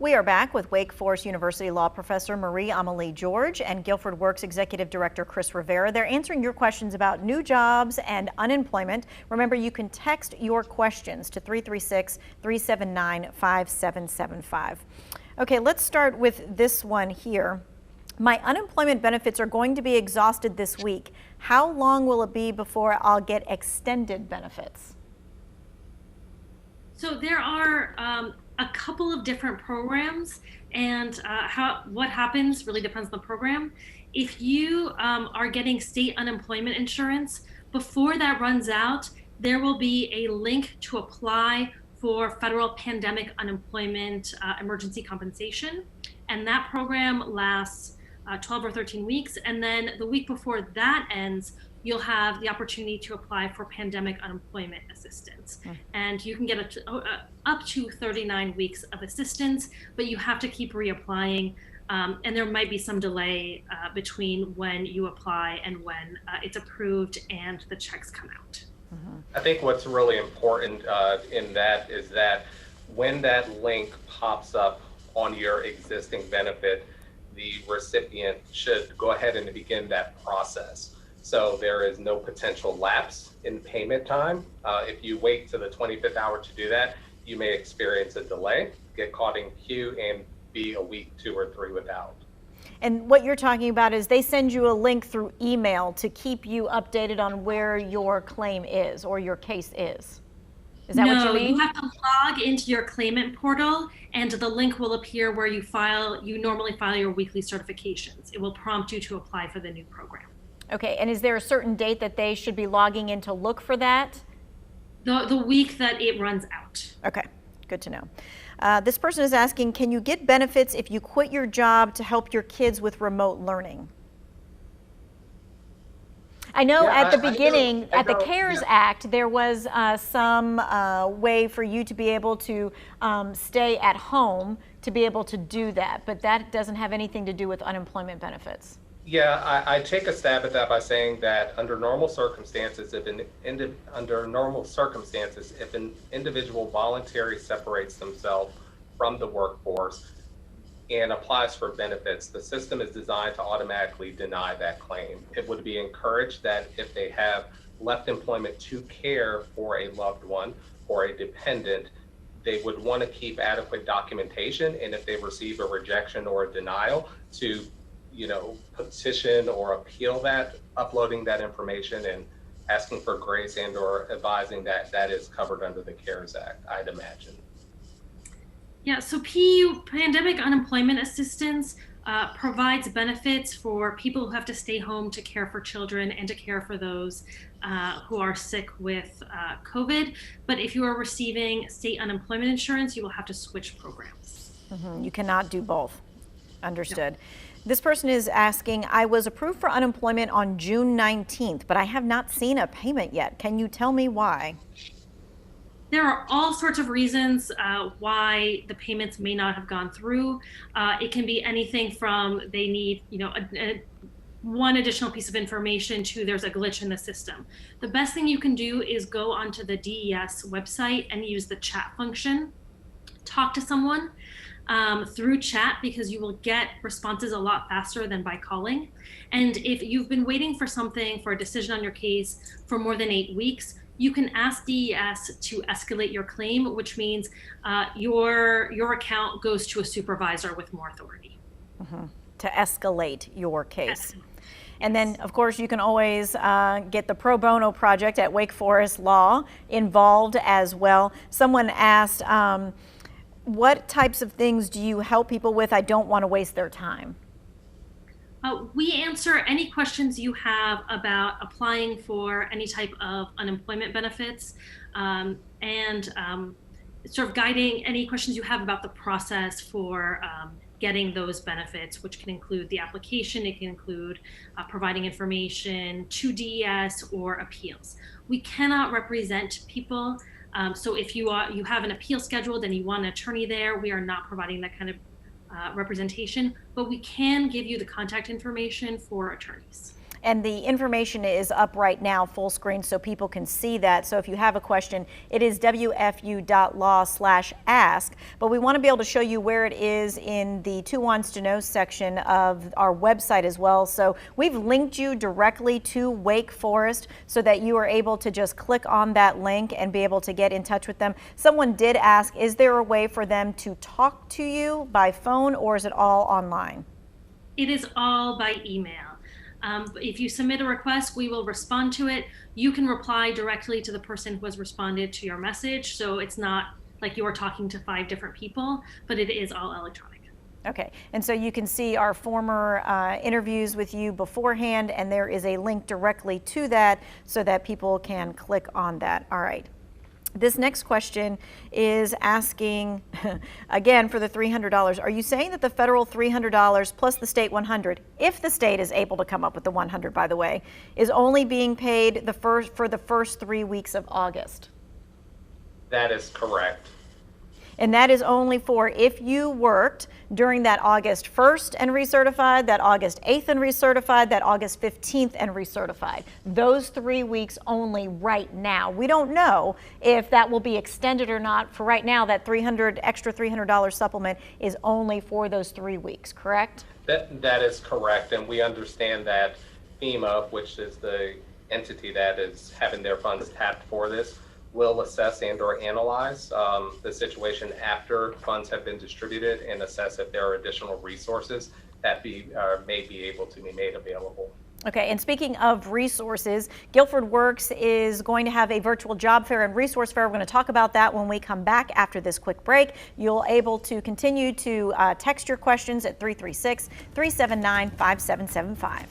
We are back with Wake Forest University law professor Marie-Amélie George and Guilford Works executive director Chris Rivera. They're answering your questions about new jobs and unemployment. Remember, you can text your questions to 336-379-5775. Okay, let's start with this one here. My unemployment benefits are going to be exhausted this week. How long will it be before I'll get extended benefits? So there are a couple of different programs, and what happens really depends on the program. If you are getting state unemployment insurance, before that runs out, there will be a link to apply for federal pandemic unemployment emergency compensation, and that program lasts 12 or 13 weeks, and then the week before that ends, you'll have the opportunity to apply for pandemic unemployment assistance. And you can get up to 39 weeks of assistance, but you have to keep reapplying. And there might be some delay between when you apply and when it's approved and the checks come out. I think what's really important in that is that when that link pops up on your existing benefit, the recipient should go ahead and begin that process. So there is no potential lapse in payment time. If you wait to the 25th hour to do that, you may experience a delay, get caught in queue, and be a week, 2 or 3 without. And what you're talking about is they send you a link through email to keep you updated on where your claim is or your case is. Is that what you mean? No, you have to log into your claimant portal, and the link will appear where you normally file your weekly certifications. It will prompt you to apply for the new program. Okay, and is there a certain date that they should be logging in to look for that? The week that it runs out. Okay, good to know. This person is asking, can you get benefits if you quit your job to help your kids with remote learning? I know at the beginning, at the CARES Act, there was some way for you to be able to stay at home to be able to do that, but that doesn't have anything to do with unemployment benefits. Yeah, I take a stab at that by saying that under normal circumstances, if an individual voluntarily separates themselves from the workforce and applies for benefits, the system is designed to automatically deny that claim. It would be encouraged that if they have left employment to care for a loved one or a dependent, they would want to keep adequate documentation, and if they receive a rejection or a denial, to petition or appeal that, uploading that information and asking for grace and or advising that that is covered under the CARES Act, I'd imagine. Yeah, so PU, Pandemic Unemployment Assistance, provides benefits for people who have to stay home to care for children and to care for those who are sick with COVID. But if you are receiving state unemployment insurance, you will have to switch programs. You cannot do both. Understood. No. This person is asking, I was approved for unemployment on June 19th, but I have not seen a payment yet. Can you tell me why? There are all sorts of reasons why the payments may not have gone through. It can be anything from they need, one additional piece of information to there's a glitch in the system. The best thing you can do is go onto the DES website and use the chat function. Talk to someone through chat, because you will get responses a lot faster than by calling. And if you've been waiting for something, for a decision on your case for more than 8 weeks, you can ask DES to escalate your claim, which means your account goes to a supervisor with more authority. To escalate your case. And then, of course, you can always get the Pro Bono Project at Wake Forest Law involved as well. Someone asked, what types of things do you help people with? I don't want to waste their time. We answer any questions you have about applying for any type of unemployment benefits, and sort of guiding any questions you have about the process for getting those benefits, which can include the application, it can include providing information to DES or appeals. We cannot represent people. So if you have an appeal scheduled and you want an attorney there, we are not providing that kind of representation, but we can give you the contact information for attorneys. And the information is up right now full screen so people can see that. So if you have a question, it is wfu.law/ask. But we want to be able to show you where it is in the Two Wants to Know section of our website as well. So we've linked you directly to Wake Forest so that you are able to just click on that link and be able to get in touch with them. Someone did ask, is there a way for them to talk to you by phone, or is it all online? It is all by email. If you submit a request, we will respond to it. You can reply directly to the person who has responded to your message. So it's not like you're talking to 5 different people, but it is all electronic. Okay, and so you can see our former interviews with you beforehand, and there is a link directly to that so that people can click on that. All right. This next question is asking, again, for the $300. Are you saying that the federal $300 plus the state $100, if the state is able to come up with the $100, by the way, is only being paid for the first 3 weeks of August? That is correct. And that is only for if you worked during that August 1st and recertified, that August 8th and recertified, that August 15th and recertified. Those 3 weeks only right now. We don't know if that will be extended or not. For right now, that extra $300 supplement is only for those 3 weeks, correct? That is correct. And we understand that FEMA, which is the entity that is having their funds tapped for this, will assess and or analyze the situation after funds have been distributed and assess if there are additional resources that may be able to be made available. Okay, and speaking of resources, Guilford Works is going to have a virtual job fair and resource fair. We're going to talk about that when we come back after this quick break. You'll able to continue to text your questions at 336-379-5775.